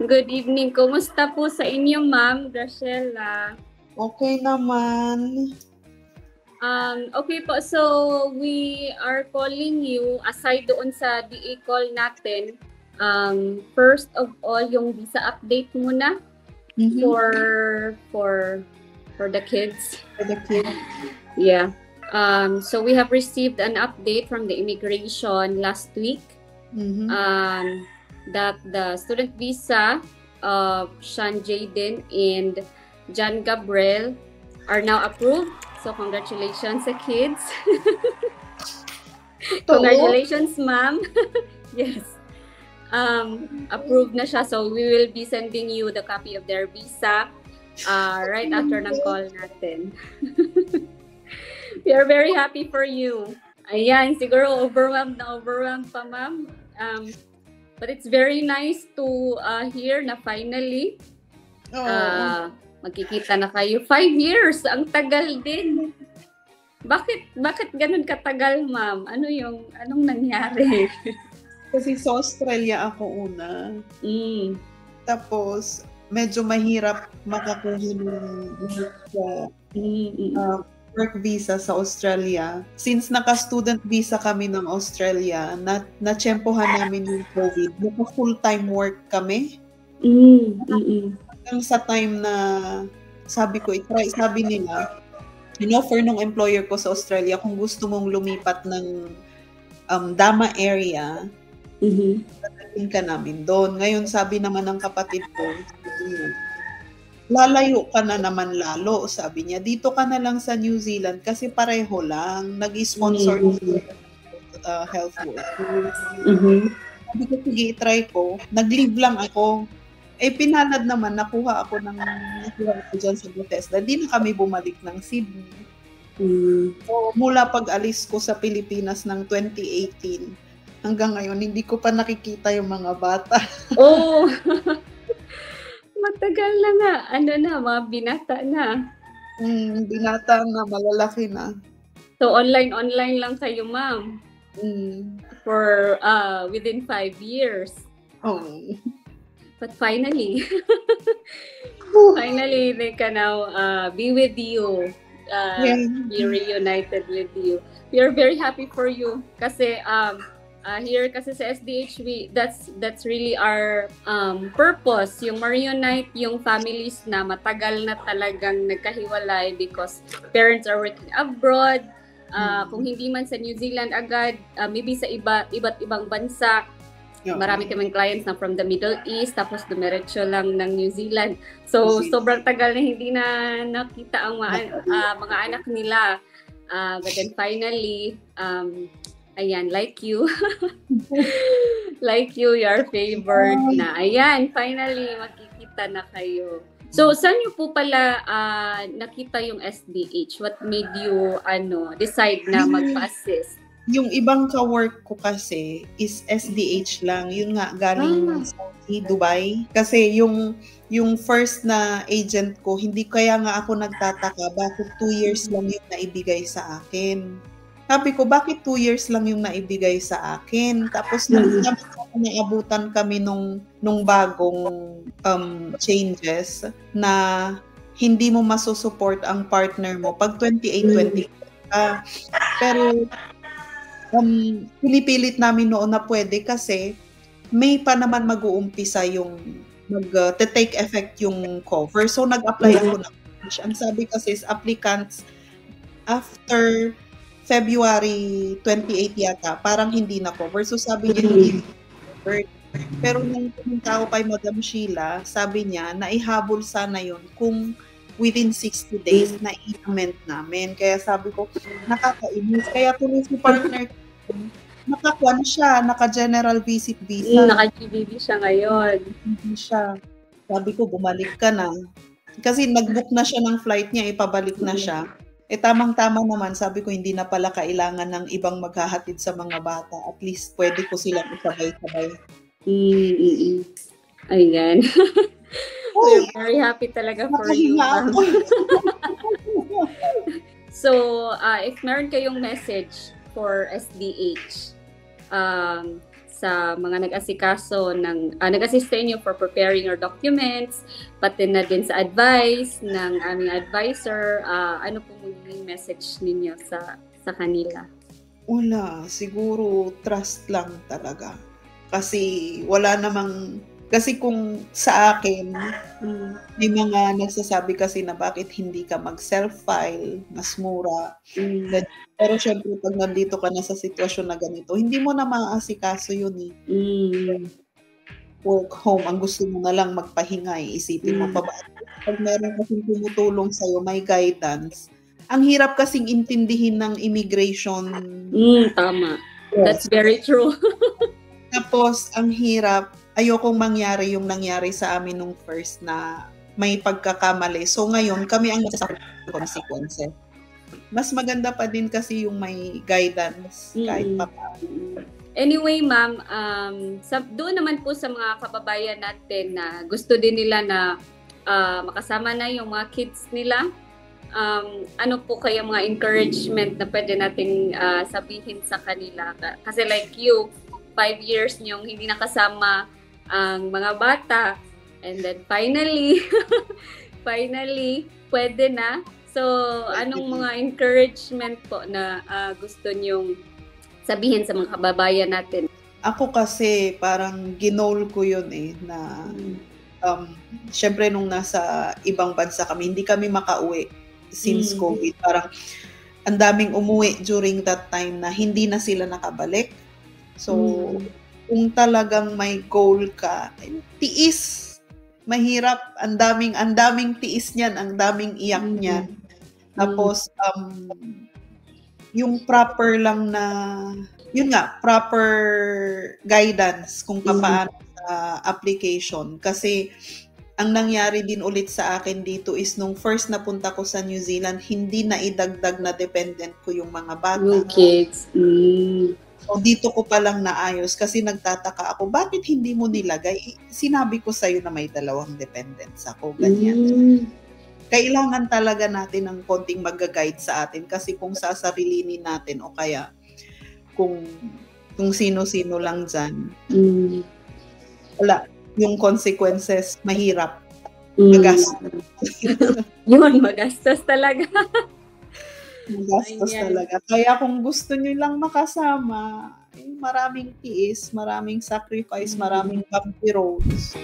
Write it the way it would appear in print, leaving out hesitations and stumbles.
Good evening. Kumusta po sa inyo, Ma'am Graciela? Okay naman. Okay po, so we are calling you, aside doon sa DA call natin, first of all, yung visa update muna for the kids. For the kids. Yeah. So we have received an update from the immigration last week that the student visa of Sean Jaden and John Gabriel are now approved. So congratulations sa kids. Congratulations, ma'am. Yes. Approved na siya. So we will be sending you the copy of their visa right after ng call natin. We are very happy for you. Ayan, siguro overwhelmed pa, ma'am. But it's very nice to hear na finally magkikita na kayo. 5 years, ang tagal din. Bakit ganun katagal, ma'am? Anong nangyari? Kasi sa Australia ako una. Tapos, medyo mahirap makakuha ng work visa sa Australia. Since naka-student visa kami ng Australia, na-tsempohan namin yung COVID. Naka-full-time work kami. Hanggang sa time na sabi nila, in-offer nung employer ko sa Australia kung gusto mong lumipat ng Dama area, dadating ka namin doon. Ngayon, sabi naman ng kapatid ko, lalayo ka na naman lalo, sabi niya. Dito ka na lang sa New Zealand kasi pareho lang. Nag-sponsor health workers. Sabi ko, sige, try ko. Nag-leave lang ako. Pinalad naman, nakuha ako dyan sa Bethesda. Di na kami bumalik ng Sydney. So, mula pag-alis ko sa Pilipinas ng 2018, hanggang ngayon, hindi ko pa nakikita yung mga bata. Oh! Matagal na nga. Mga binata na. Binata na, malalaki na. So, online lang kayo, ma'am? For within 5 years. Oh. But finally, they can now be with you, be reunited with you. We are very happy for you kasi here kasi sa SDH, that's really our purpose, yung ma-reunite yung families na matagal na talagang nagkahiwalay because parents are working abroad. Kung hindi man sa New Zealand agad, maybe sa iba't ibang bansa. Marami kaming clients na from the Middle East, tapos dumiretso lang ng New Zealand. So, sobrang tagal na hindi na nakita ang mga anak nila. But then finally, ayan, like you, your favored na. Ayan, finally, magkikita na kayo. So, saan niyo po pala nakita yung SDH? What made you decide na magpa-assist? Yung ibang ka-work ko kasi is SDH lang. Yun nga, galing Saudi, Dubai. Kasi yung first na agent ko, hindi kaya nga ako nagtataka bakit 2 years lang yung naibigay sa akin. Sabi ko, bakit 2 years lang yung naibigay sa akin? Tapos naabutan kami nung bagong changes na hindi mo masusupport ang partner mo pag 28-20 pero pinipilit namin noon na pwede kasi May pa naman mag-uumpisa yung mag-take effect yung cover. So nag-apply ako ng ang sabi kasi is applicants after February 28 yata, parang hindi na cover. So sabi niya hindi covered. Pero nung pumunta ako kay Madam Sheila, sabi niya na ihabol sana yun kung within 60 days na i-amend namin. Kaya sabi ko, nakakainis. Kaya tuloy si partner nakakuha na siya, naka-general visit visa. Naka-GBV siya ngayon. Hindi siya. Sabi ko, bumalik ka na. Kasi nag-book na siya ng flight niya, ipabalik na siya. Tamang-tama naman, sabi ko, hindi na pala kailangan ng ibang maghahatid sa mga bata. At least, pwede ko silang isabay-sabay. Ayan. We're very happy talaga for you. So, if meron kayong message for SDH, sa mga nag-asikaso nag-assist sa inyo for preparing your documents, pati na din sa advice ng aming advisor. Ano po magiging message ninyo sa kanila? Wala, siguro trust lang talaga. Kasi wala namang, kasi kung sa akin, may mga nagsasabi kasi na bakit hindi ka mag-self-file, mas mura. Pero syempre, pag nandito ka na sa sitwasyon na ganito, hindi mo na maaasikaso yun eh. Work home, ang gusto mo na lang magpahinga, isipin mo pa ba? Pag meron kasing tumutulong sa'yo, may guidance. Ang hirap kasing intindihin ng immigration. Tama. That's very true. Tapos, ang hirap, ayokong mangyari yung nangyari sa amin nung first na may pagkakamali. So, ngayon, kami ang nasa consequences. Mas maganda pa din kasi yung may guidance kahit pa paano. Anyway, ma'am, doon naman po sa mga kababayan natin na gusto din nila na makasama na yung mga kids nila, ano po kaya mga encouragement na pwede nating sabihin sa kanila? Kasi like you, 5 years niyong hindi nakasama ang mga bata, and then finally pwede na. So anong mga encouragement po na gusto niyong sabihin sa mga kababayan natin? Ako kasi parang ginol ko yun na syempre nung nasa ibang bansa kami, hindi kami makauwi since COVID. Parang ang daming umuwi during that time na hindi na sila nakabalik. So, kung talagang may goal ka, tiis. Mahirap, ang daming tiis niyan, ang daming iyak niyan. Tapos, yung proper lang na, yun nga, proper guidance kung paano sa application. Kasi, ang nangyari din ulit sa akin dito is nung first na punta ko sa New Zealand, hindi na idagdag na dependent ko yung mga bata. Yung kids. So, dito ko palang naayos kasi nagtataka ako, bakit hindi mo nilagay? Sinabi ko sa'yo na may 2 dependents ako, ganyan. Kailangan talaga natin ng konting mag-guide sa atin kasi kung sasarilinin natin o kaya kung sino-sino lang dyan, wala. Yung consequences, mahirap. Magastos. Yun, magastos talaga. Magastos talaga. Kaya kung gusto nyo lang makasama, maraming tiis, maraming sacrifice, maraming bumpy roads.